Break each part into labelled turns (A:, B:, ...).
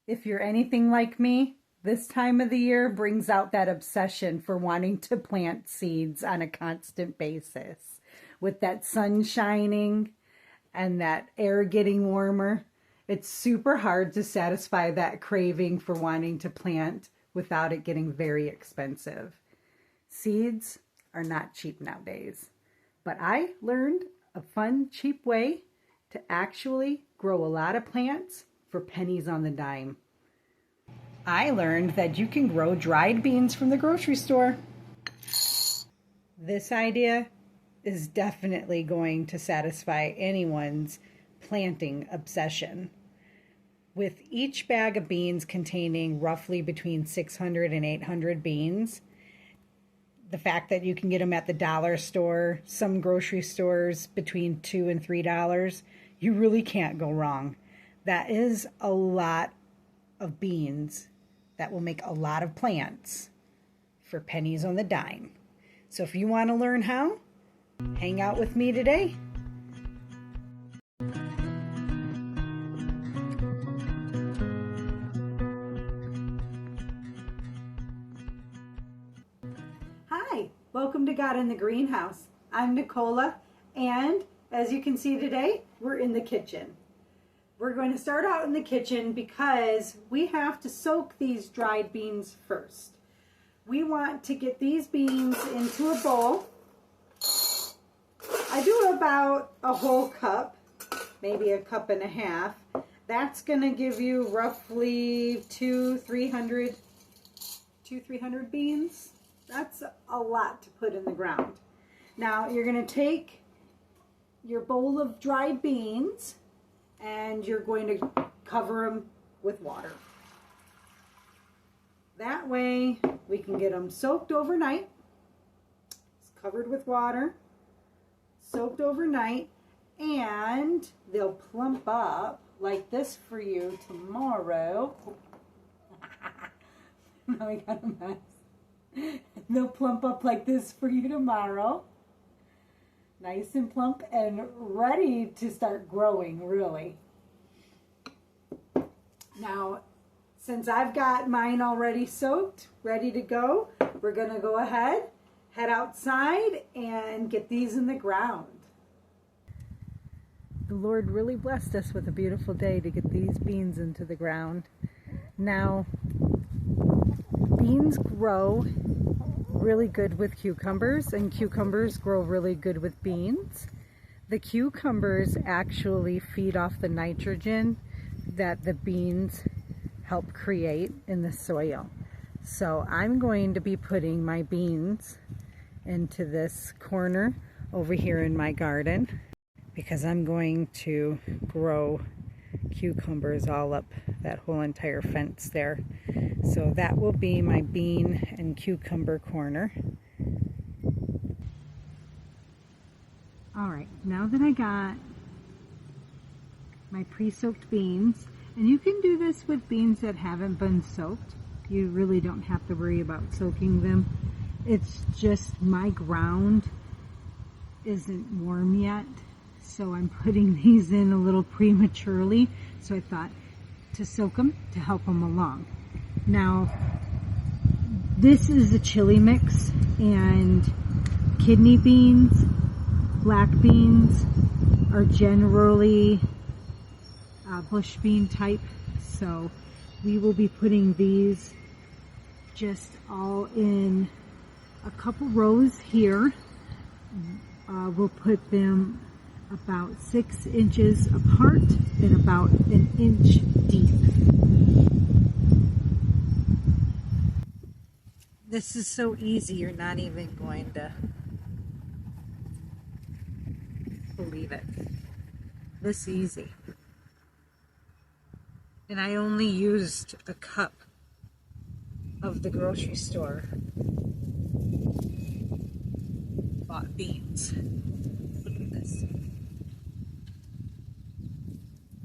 A: If you're anything like me, this time of the year brings out that obsession for wanting to plant seeds on a constant basis. With that sun shining and that air getting warmer, it's super hard to satisfy that craving for wanting to plant without it getting very expensive. Seeds are not cheap nowadays, but I learned a fun, cheap way to actually grow a lot of plants for pennies on the dime. I learned that you can grow dried beans from the grocery store. This idea is definitely going to satisfy anyone's planting obsession. With each bag of beans containing roughly between 600 and 800 beans, the fact that you can get them at the dollar store, some grocery stores between $2 and $3, you really can't go wrong. That is a lot of beans that will make a lot of plants for pennies on the dime. So if you want to learn how, hang out with me today. Hi, welcome to God in the Greenhouse. I'm Nicola, and as you can see today, we're in the kitchen. We're going to start out in the kitchen because we have to soak these dried beans first. We want to get these beans into a bowl. I do about a whole cup, maybe a cup and a half. That's going to give you roughly 300 beans. That's a lot to put in the ground. Now you're going to take your bowl of dried beans and you're going to cover them with water. That way we can get them soaked overnight. It's covered with water, soaked overnight, and they'll plump up like this for you tomorrow. Now we got a mess. They'll plump up like this for you tomorrow. Nice and plump and ready to start growing, really. Now, since I've got mine already soaked, ready to go, we're going to go ahead, head outside, and get these in the ground. The Lord really blessed us with a beautiful day to get these beans into the ground. Now, beans grow really good with cucumbers, and cucumbers grow really good with beans. The cucumbers actually feed off the nitrogen that the beans help create in the soil. So I'm going to be putting my beans into this corner over here in my garden because I'm going to grow cucumbers all up that whole entire fence there. So that will be my bean and cucumber corner. All right, now that I got my pre-soaked beans, and you can do this with beans that haven't been soaked. You really don't have to worry about soaking them. It's just my ground isn't warm yet, so I'm putting these in a little prematurely. So I thought to soak them to help them along. Now, this is a chili mix, and kidney beans, black beans are generally bush bean type, so we will be putting these just all in a couple rows here. We'll put them about 6 inches apart and about an inch deep. This is so easy, you're not even going to believe it. This easy. And I only used a cup of the grocery store bought beans. Look at this.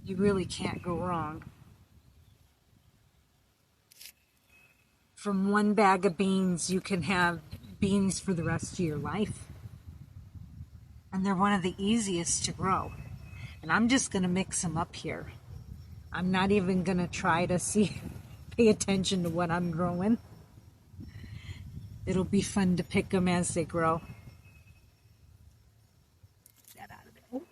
A: You really can't go wrong. From one bag of beans, you can have beans for the rest of your life. And they're one of the easiest to grow. And I'm just going to mix them up here. I'm not even gonna try to pay attention to what I'm growing. It'll be fun to pick them as they grow. Get that out of there. Oh.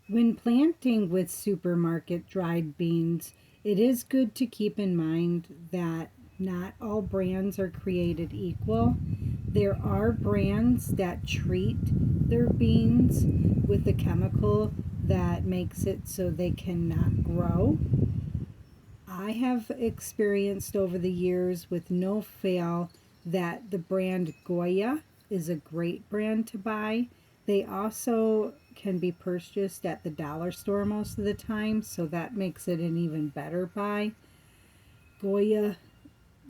A: When planting with supermarket dried beans, it is good to keep in mind that not all brands are created equal. There are brands that treat their beans with a chemical that makes it so they cannot grow. I have experienced over the years with no fail that the brand Goya is a great brand to buy. They also can be purchased at the dollar store most of the time, so that makes it an even better buy. Goya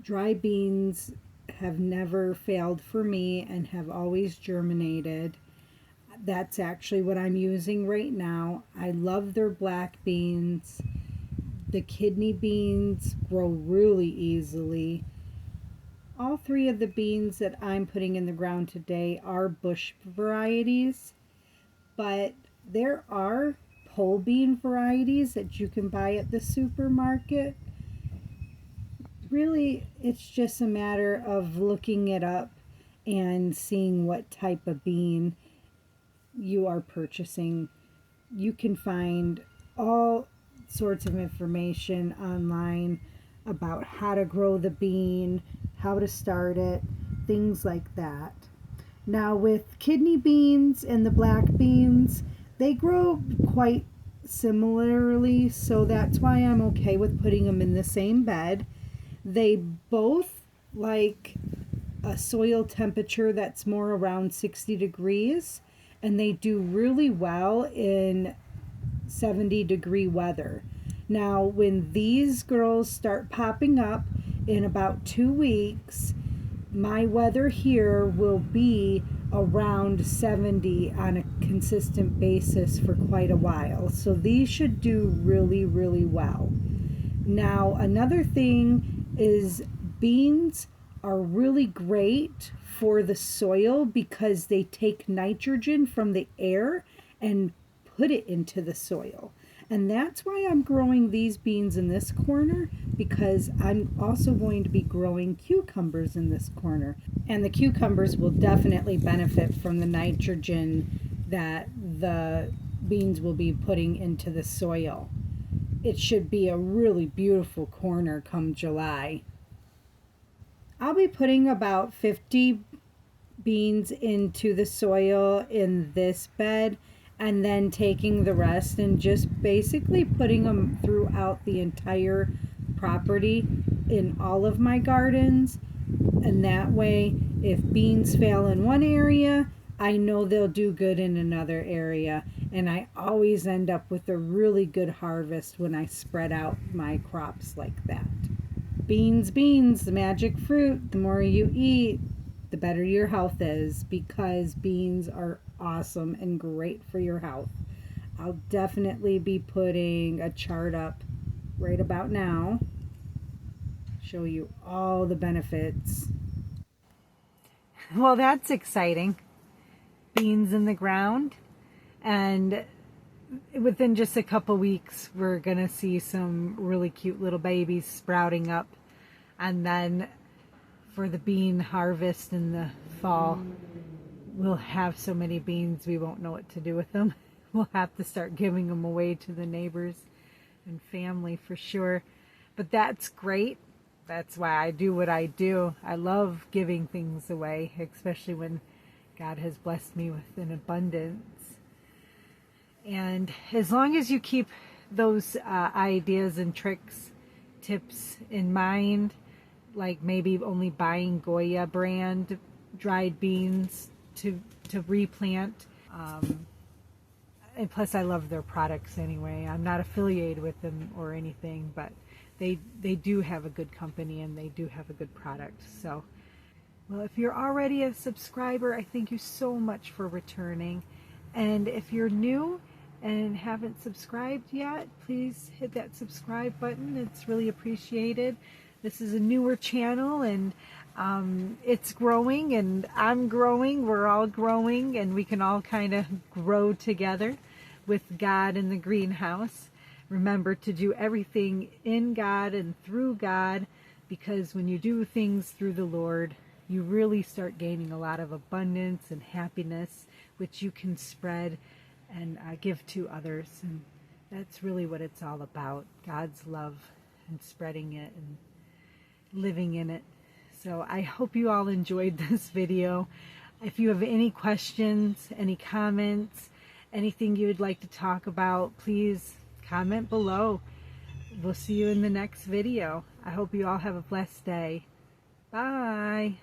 A: dry beans have never failed for me and have always germinated. That's actually what I'm using right now. I love their black beans. The kidney beans grow really easily. All three of the beans that I'm putting in the ground today are bush varieties, but there are pole bean varieties that you can buy at the supermarket. Really, it's just a matter of looking it up and seeing what type of bean you are purchasing. You can find all sorts of information online about how to grow the bean, how to start it, things like that. Now, with kidney beans and the black beans, they grow quite similarly, so that's why I'm okay with putting them in the same bed. They both like a soil temperature that's more around 60 degrees, and they do really well in 70-degree weather. Now, when these girls start popping up in about 2 weeks, my weather here will be around 70 on a consistent basis for quite a while. So these should do really, really well. Now, another thing is beans are really great for the soil because they take nitrogen from the air and put it into the soil. And that's why I'm growing these beans in this corner, because I'm also going to be growing cucumbers in this corner. And the cucumbers will definitely benefit from the nitrogen that the beans will be putting into the soil. It should be a really beautiful corner come July. I'll be putting about 50 beans into the soil in this bed, and then taking the rest and just basically putting them throughout the entire property in all of my gardens. And that way, if beans fail in one area, I know they'll do good in another area. And I always end up with a really good harvest when I spread out my crops like that. Beans, the magic fruit. The more you eat, the better your health is, because beans are awesome and great for your health. I'll definitely be putting a chart up right about now, show you all the benefits. Well, that's exciting. Beans in the ground, and within just a couple weeks we're gonna see some really cute little babies sprouting up, and then for the bean harvest in the fall, we'll have so many beans we won't know what to do with them. We'll have to start giving them away to the neighbors and family for sure. But that's great. That's why I do what I do. I love giving things away, especially when God has blessed me with an abundance. And as long as you keep those ideas and tricks, tips in mind, like maybe only buying Goya brand dried beans to replant. And plus I love their products anyway. I'm not affiliated with them or anything, but they do have a good company and they do have a good product. So, well, if you're already a subscriber, I thank you so much for returning. And if you're new and haven't subscribed yet, please hit that subscribe button. It's really appreciated. This is a newer channel, and It's growing and I'm growing, we're all growing, and we can all kind of grow together with God in the greenhouse. Remember to do everything in God and through God, because when you do things through the Lord, you really start gaining a lot of abundance and happiness, which you can spread and give to others. And that's really what it's all about, God's love and spreading it and living in it. So I hope you all enjoyed this video. If you have any questions, any comments, anything you would like to talk about, please comment below. We'll see you in the next video. I hope you all have a blessed day. Bye.